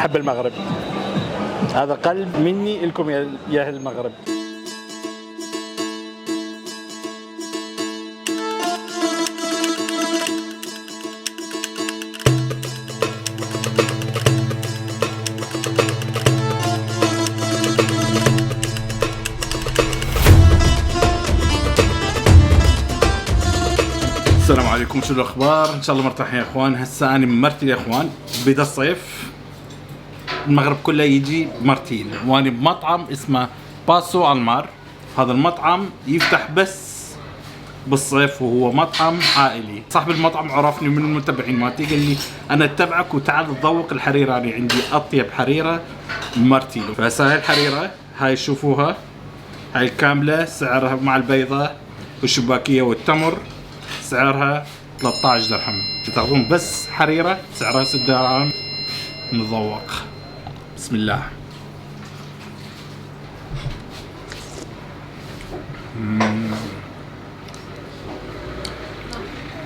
أحب المغرب. هذا قلب مني لكم يا أهل المغرب. السلام عليكم، شو الاخبار؟ ان شاء الله مرتاحين يا اخوان. هسه انا مرتي يا اخوان، بدا الصيف المغرب كله يجي مرتين، وانا بمطعم اسمه باسو المار. هذا المطعم يفتح بس بالصيف وهو مطعم عائلي. صاحب المطعم عرفني من المتابعين مالتي، قال لي انا اتبعك وتعال تذوق الحريره، انا عندي اطيب حريره مرتي. فهسه هاي الحريره هاي تشوفوها، هاي الكامله سعرها مع البيضه والشباكيه والتمر سعرها 13 درهم. تاخذون بس حريره سعرها 6 دراهم. نذوق. بسم الله.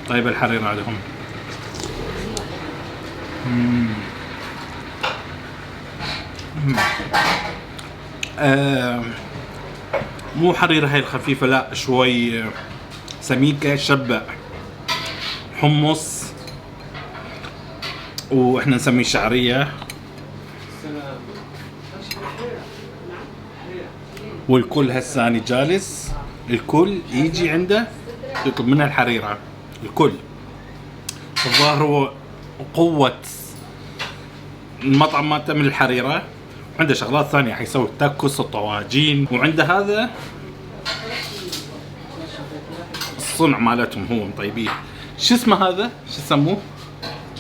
طيب الحريره عندهم. مو حريره هاي الخفيفه، لا شوي سميكه شبع. حمص واحنا نسميه شعريه، والكل هساني جالس، الكل يجي عنده يطلب منها الحريره. الكل الظاهر هو قوه المطعم مالته من الحريره. عنده شغلات ثانيه، حيسوي التاكوس الطواجين، وعنده هذا الصنع مالتهم هو مطيبين. شو اسمه هذا؟ شو يسموه؟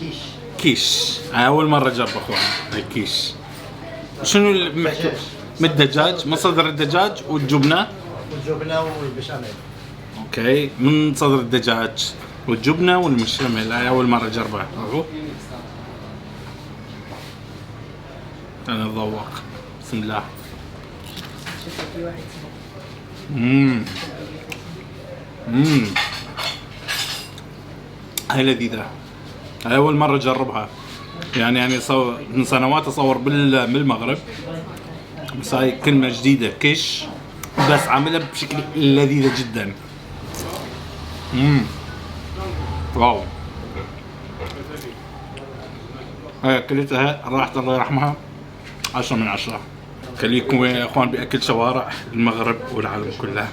كيش. كيش. اول مره جرب اخوان هاي كيش. شنو من الدجاج، من صدر الدجاج والجبنه والبشاميل. اوكي، من صدر الدجاج والجبنه والبشاميل. هاي اول مره اجربها. اهو انا اتذوق. بسم الله. هاي لذيذة، هاي أول مرة أجربها. يعني من سنوات أصور بالمغرب، بس هاي كلمة جديدة كيش، بس عاملها بشكل لذيذة جدا. واو. هاي أكلتها راحت الله يرحمها 10 من 10. خليكم يا أخوان بأكل شوارع المغرب والعالم كله.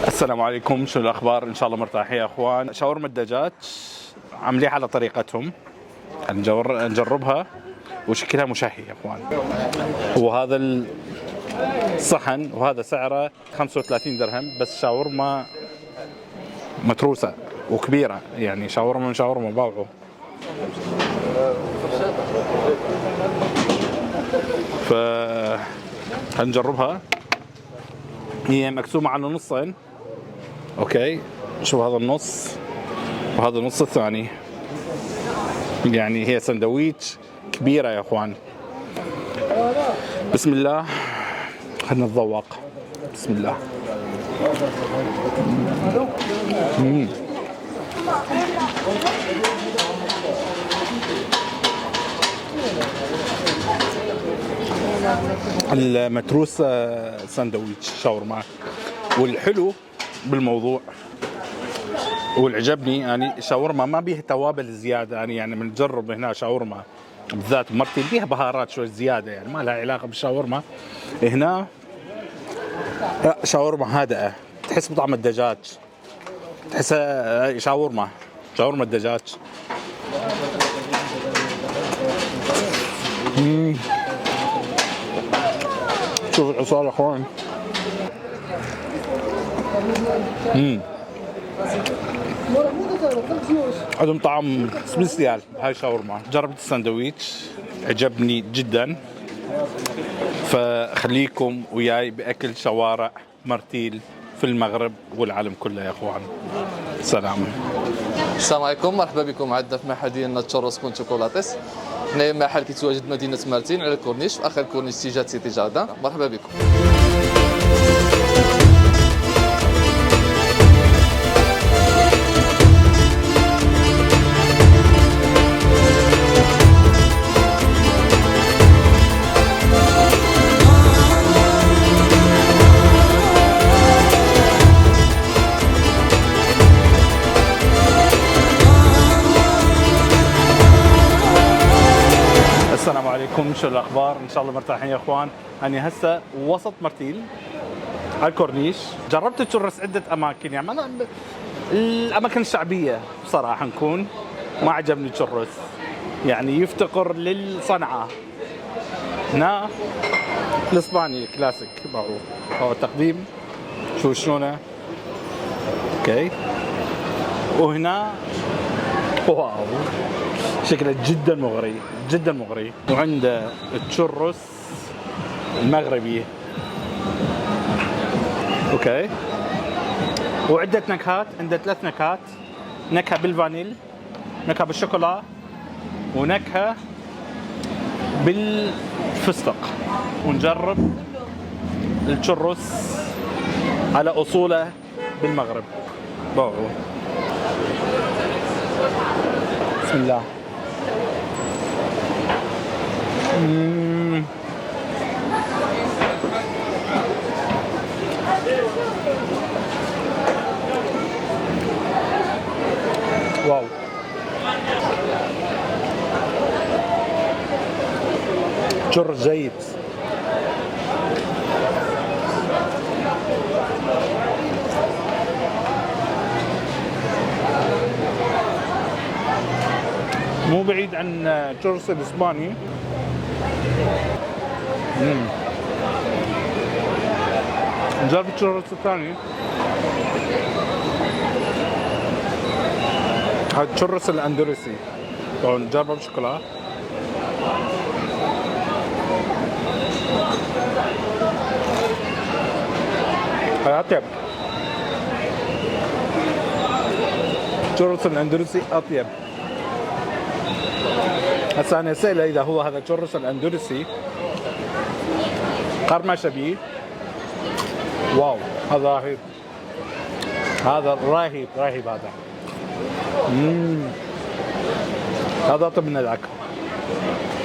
السلام عليكم، شو الاخبار؟ ان شاء الله مرتاحين يا اخوان. شاورما الدجاج عامليها على طريقتهم، نجربها وشكلها مشهي يا اخوان. وهذا الصحن وهذا سعره 35 درهم، بس شاورما متروسه وكبيره، يعني شاورما من شاورما باوعوا. ف هنجربها. هي مقسومه على نصين. اوكي، شوف هذا النص وهذا النص الثاني. يعني هي سندويتش كبيرة يا اخوان. بسم الله، خلينا نتذوق. بسم الله. المتروس ساندويتش شاورما. والحلو بالموضوع واللي عجبني يعني شاورما ما بيها توابل زياده. يعني بنجرب هنا شاورما بالذات مرتي بيها بهارات شوي زياده، يعني ما لها علاقه بالشاورما. هنا لا، شاورما هادئه، تحس بطعم الدجاج، تحسها شاورما الدجاج. شوف العصار يا اخوان. عندهم طعم سبيسيال. هاي شاورما. جربت الساندويتش عجبني جدا، فخليكم وياي باكل شوارع مرتيل في المغرب والعالم كله يا اخوان. سلام. السلام عليكم، مرحبا بكم عندنا في محل ديالنا تشوروس كون شوكولاتيس. هنا محل كيتواجد مدينة مرتين على الكورنيش في اخر كورنيش تجاه سيتي جاردان. مرحبا بكم. السلام عليكم، شو الاخبار؟ ان شاء الله مرتاحين يا اخوان. انا هسه وسط مرتيل على الكورنيش. جربت التشرس عده اماكن، يعني انا الاماكن الشعبيه بصراحه نكون ما عجبني التشرس، يعني يفتقر للصنعه. هنا الاسباني كلاسيك معروف. هو التقديم شو شلونه. اوكي. وهنا واو، شكله جدا مغري جدا مغري. وعنده التشرس المغربي. اوكي. وعدة نكهات، عنده 3 نكهات. نكهة بالفانيل، نكهة بالشوكولا، ونكهة بالفستق. ونجرب التشرس على اصوله بالمغرب. واو. بسم الله. واو. تشرس جيد. مو بعيد عن التشرس الاسباني. نجرب التشرس الثاني. هذا التشرس الاندلسي. نجربه بشوكولا. هذا اطيب. التشرس الاندلسي اطيب. هسه انا اساله اذا هو هذا التشرس الاندلسي قرمشه بيه. واو، هذا رهيب، هذا رهيب رهيب. هذا هذا اطيب من ذاك.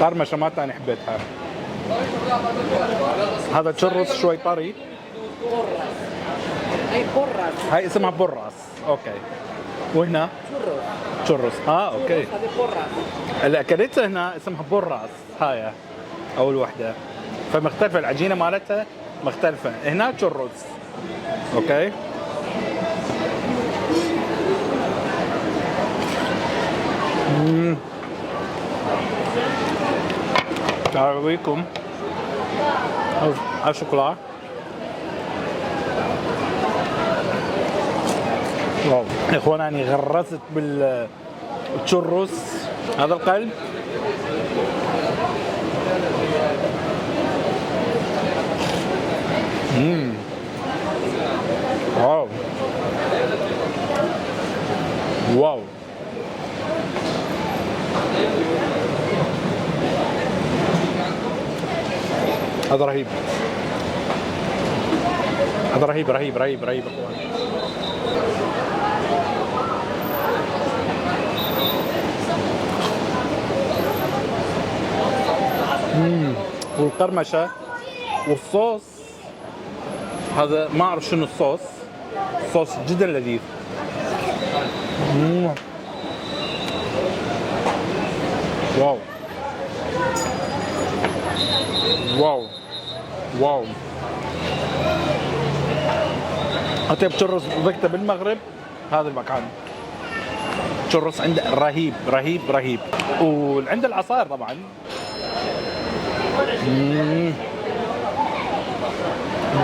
قرمشه ما تاني حبيتها. هذا تشرس شوي طري. هاي براس. هاي اسمها براس. اوكي. وهنا تشرس. اوكي. هذه براس. اللي اكلتها هنا اسمها براس. هاي اول وحده، فمختلفه العجينه مالتها مختلفه. هنا تشرس. اوكي. اوريكم الشوكولا. واو يا اخوان، اني غرست بالتشرس. هذا القلب. واو واو هذا رهيب، هذا رهيب رهيب رهيب رهيب اخوان. والقرمشة والصوص هذا ما اعرف شنو الصوص، صوص جدا لذيذ. واو واو واو. أطيب تشرس ذقته بالمغرب هذا المكان. تشرس عنده رهيب رهيب رهيب، وعنده العصائر طبعا.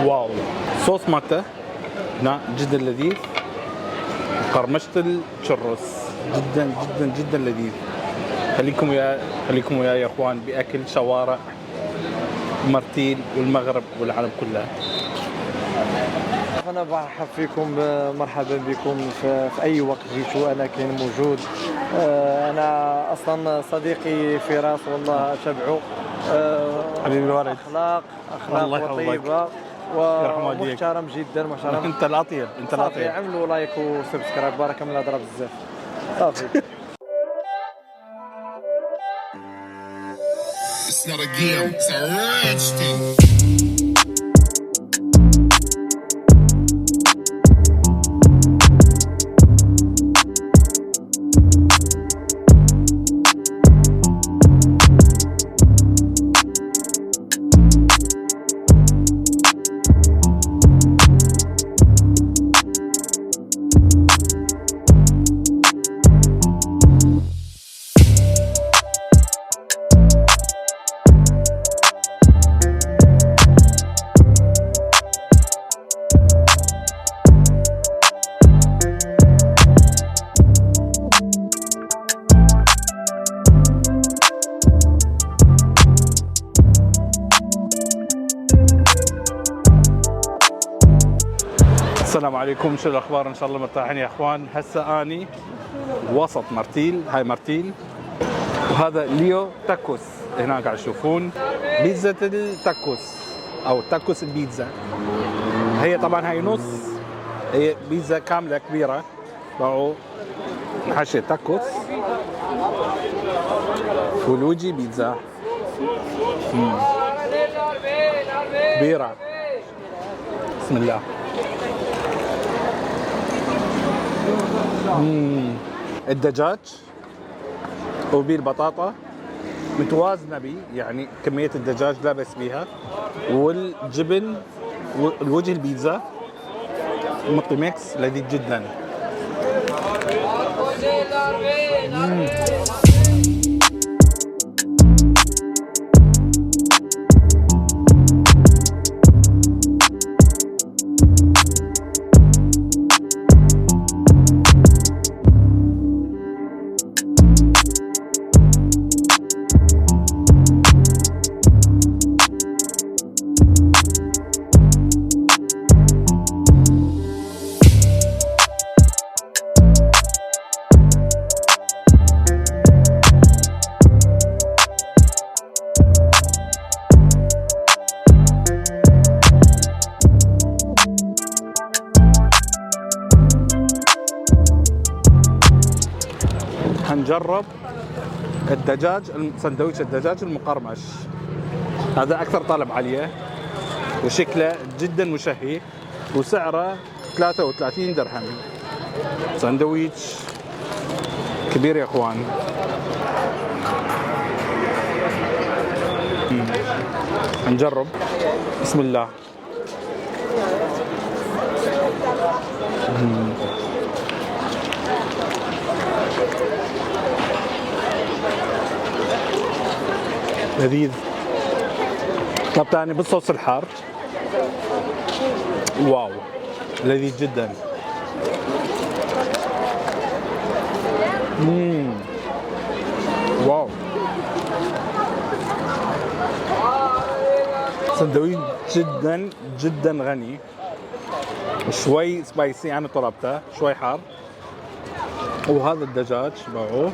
واو. صوص مالته هنا جدا لذيذ. قرمشة التشرس جدا جدا جدا لذيذ. خليكم وياي يا اخوان باكل شوارع مرتين والمغرب والعالم كلها. أنا برحب فيكم، مرحبا بكم في أي وقت جيتوا، أنا كاين موجود. أنا أصلا صديقي فراس والله أتابعه. حبيبي الوالد. أخلاق وطيبة ومحترم جدا، محترم. أنت الأطيب، أنت الأطيب. عملوا لايك وسبسكرايب، بارك الله، ضرب بزاف صافي. It's not a game, it's a rich thing. السلام عليكم، شو الاخبار؟ ان شاء الله مرتاحين يا اخوان. هسه اني وسط مرتيل، هاي مرتيل، وهذا ليو تاكوس. هنا قاعد تشوفون بيتزا التاكوس او تاكوس البيتزا. هي طبعا هاي نص، هي بيتزا كامله كبيره، باعوا حاشيه تاكوس والوجي بيتزا كبيره. بسم الله. الدجاج وبيه البطاطا متوازنه بي، يعني كميه الدجاج لا بس بيها، والجبن والوجه البيتزا مطي ميكس لذيذ جدا. هنجرب الدجاج، سندويش الدجاج المقرمش. هذا اكثر طلب عليه، وشكله جدا مشهي، وسعره 33 درهم. سندويش كبير يا اخوان. هنجرب. بسم الله. لذيذ. طب تاني بالصوص الحار. واو لذيذ جدا. واو. سندويش جدا جدا غني، شوي سبايسي، انا طلبته شوي حار. وهذا الدجاج باعوه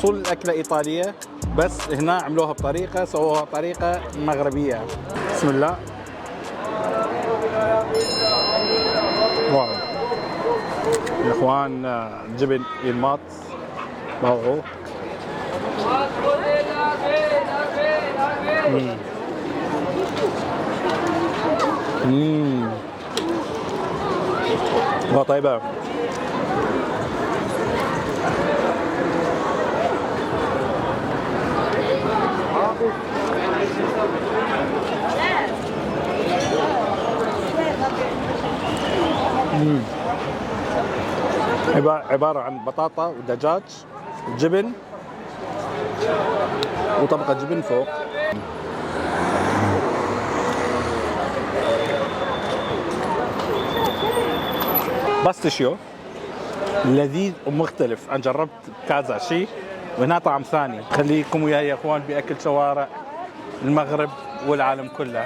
اصول الاكله ايطاليه، بس هنا عملوها بطريقه، سووها بطريقه مغربيه. بسم الله. واو يا اخوان، جبن الماط باو. طيبه. عبارة عن بطاطا ودجاج وجبن وطبقة جبن فوق. باستشيو لذيذ ومختلف. أنا جربت كذا شيء وهنا طعم ثاني. خليكم وياي يا اخوان باكل شوارع المغرب والعالم كله.